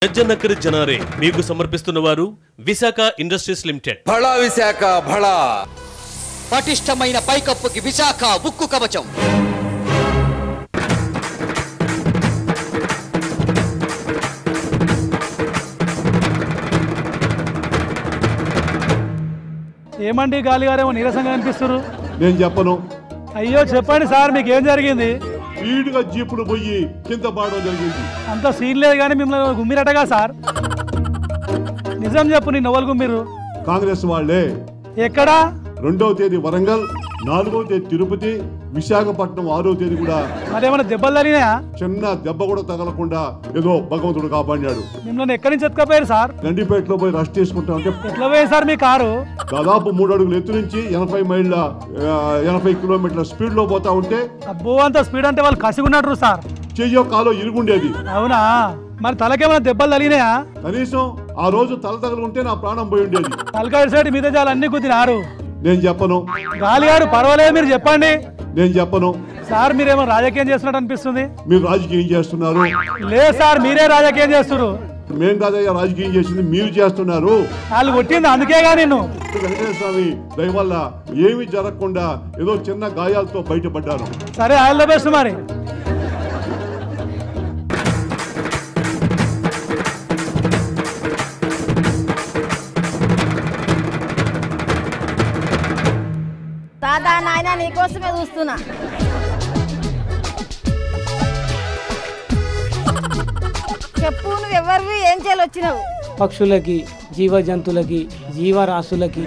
జజ్జనకర్ జనారే మీకు సమర్పిస్తున్న వారు విశాఖ ఇండస్ట్రీస్ లిమిటెడ్. భళా విశాఖ భళా. పటిష్టమైన పైకప్పుకి విశాఖ ఉక్కు కవచం. ఏమండి గాలి గారేమో నీరసంగా అనిపిస్తారు. నేను చెప్పను. అయ్యో చెప్పండి సార్, మీకు ఏం జరిగింది? స్పీడ్గా జీపులు పోయి కింద పడడం జరిగింది. అంత సీన్ లేదు కానీ మిమ్మల్ని గుమ్మిరటగా సార్. నిజం చెప్పు, నీ నవ్వులు గుమ్మిరు. కాంగ్రెస్ వాళ్లే. ఎక్కడా? 2వ తేదీ వరంగల్, 4వ తేదీ తిరుపతి, విశాఖపట్నం 6వ తేదీ కూడా. మరేమైనా దెబ్బలు తగినాయా? చిన్న దెబ్బ కూడా తగలకుండా ఏదో భగవంతుడు కాపాడాడు. మిమ్మల్ని ఎక్కడి నుంచి ఎత్తుకపోయారు సార్? గండిపేటలో పోయి రెస్ట్ చేసుకుంటా ఉంటే ఎట్లా పోయారు సార్ మీ కారు? దాదాపు 3 అడుగుల ఎత్తు నుంచి 80 కిలోమీటర్ల స్పీడ్ లో పోతా ఉంటే. అబ్బో, అంత స్పీడ్ అంటే వాళ్ళు కసిగున్నట్టు సార్. చెయ్యో కాలో ఇరుగుండేది. అవునా? మరి తలకేమైనా దెబ్బలు తగినాయా? కనీసం ఆ రోజు తల తగలుంటే నా ప్రాణం పోయి ఉండేది. తలకాయ సైడ్ మీద చాలా అన్ని కుదిరారు. నేను చెప్పను. గాలి గారు పర్వాలేదు, మీరు చెప్పండి. నేను చెప్పను. సార్ మీరేమో రాజకీయం చేస్తున్నట్టు అనిపిస్తుంది. మీరు రాజకీయం చేస్తున్నారు. లేదు సార్, మీరే రాజకీయం చేస్తున్నారు. మేం కాదయ్యా రాజకీయం చేసింది, మీరు చేస్తున్నారు. వాళ్ళు కొట్టింది అందుకేగా నేను. వెంకటేశ్వర స్వామి దయ వల్ల ఏమీ జరగకుండా ఏదో చిన్న గాయాలతో బయటపడ్డాను. సరే, ఆల్ ద బెస్ట్. మరి దాదా నాయన నీకోసమే చూస్తున్నా. చెప్పు, నువ్వు ఎవరివి, ఏం చేయాలి వచ్చినావు? పక్షులకి, జీవజంతువులకి, జీవరాశులకి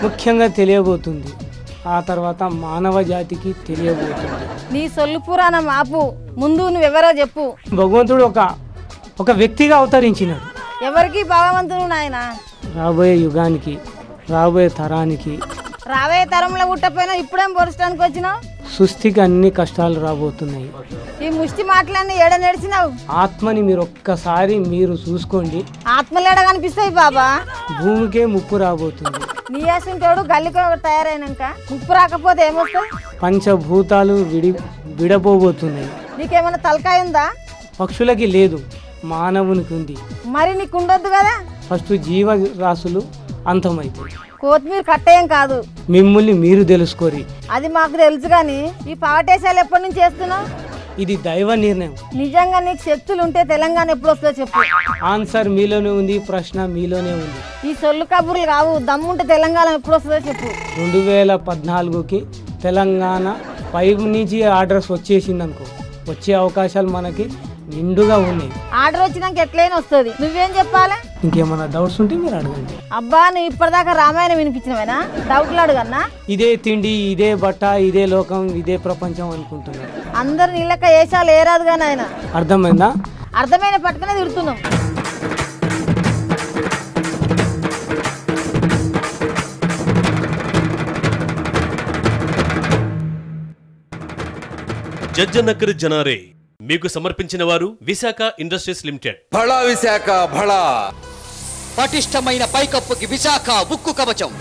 ముఖ్యంగా తెలియబోతుంది. ఆ తర్వాత మానవ జాతికి తెలియబోతుంది. నీ సొల్లు పురాణం ఆపు, ముందు నువ్వెవరో చెప్పు. భగవంతుడు ఒక వ్యక్తిగా అవతరించినాడు. ఎవరికి భగవంతుడు నాయన? రాబోయే యుగానికి, రాబోయే తరానికి. రాబోయే తరంలో పుట్టపోయినా ఇప్పుడేం పొరచడానికి వచ్చినావు? సృష్టికి అన్ని కష్టాలు రాబోతున్నాయి. ఈ ముష్టి మాటలన్నీ ఏడ నడిచినావు? ఆత్మని మీరు ఒక్కసారి చూసుకోండి. ఆత్మలేడ కనిపిస్తాయి బాబా. భూమికే ముప్పు రాబోతుంది. నీ అసంటోడు గల్లికి తయారైనాక ముప్పు రాకపోతే ఏమొస్తాయి? పంచభూతాలు విడబోబోతున్నాయి. నీకేమైనా తలకాయ ఉందా? పక్షులకి లేదు, మానవునికి ఉంది. మరి నీకు ఉండొద్దు కదా? ఫస్ట్ జీవరాశులు అంతమైపోయి కొత్తిమీర కట్టేయం కాదు. మిమ్మల్ని మీరు తెలుసుకోరి. అది మాకు తెలుసు కానీ ఈ పావటేశాలు ఎప్పటి నుంచి చేస్తున్నావు? ఇది దైవ నిర్ణయం. నిజంగా నీకు శక్తులు ఉంటే తెలంగాణ ఎప్పుడు వస్తుందో చెప్పు. ఆన్సర్ మీలోనే ఉంది, ప్రశ్న మీలోనే ఉంది. ఈ సొల్లు కబుర్లు కావు, దమ్ముంటే తెలంగాణ ఎప్పుడు వస్తుందో చెప్పు. 2014కి తెలంగాణ 5 నుంచి ఆర్డర్స్ వచ్చేసింది అనుకో, వచ్చే అవకాశాలు మనకి నిండుగా ఉన్నాయి. ఆర్డర్ వచ్చినాక ఎట్లయినా వస్తుంది. నువ్వేం చెప్పాలి? ఇంకేమైనా డౌట్స్ ఉంటే మీరు అడగండి. అబ్బా, నువ్వు ఇప్పటిదాకా రామాయణం వినిపించినవేనా? డౌట్లు అడగన్నా? ఇదే తిండి, ఇదే బట్ట, ఇదే లోకం, ఇదే ప్రపంచం అనుకుంటున్నారు. అందరు నీళ్ళక ఏషాలు ఏరాదు కానీ ఆయన. అర్థమైందా? అర్థమైన పట్టుకునే తిడుతున్నావు. జజ్జనకర్ జనారే మీకు సమర్పించిన వారు విశాఖ ఇండస్ట్రీస్ లిమిటెడ్. భళా విశాఖ భళా. పటిష్టమైన పైకప్పుకి విశాఖ ఉక్కు కవచం.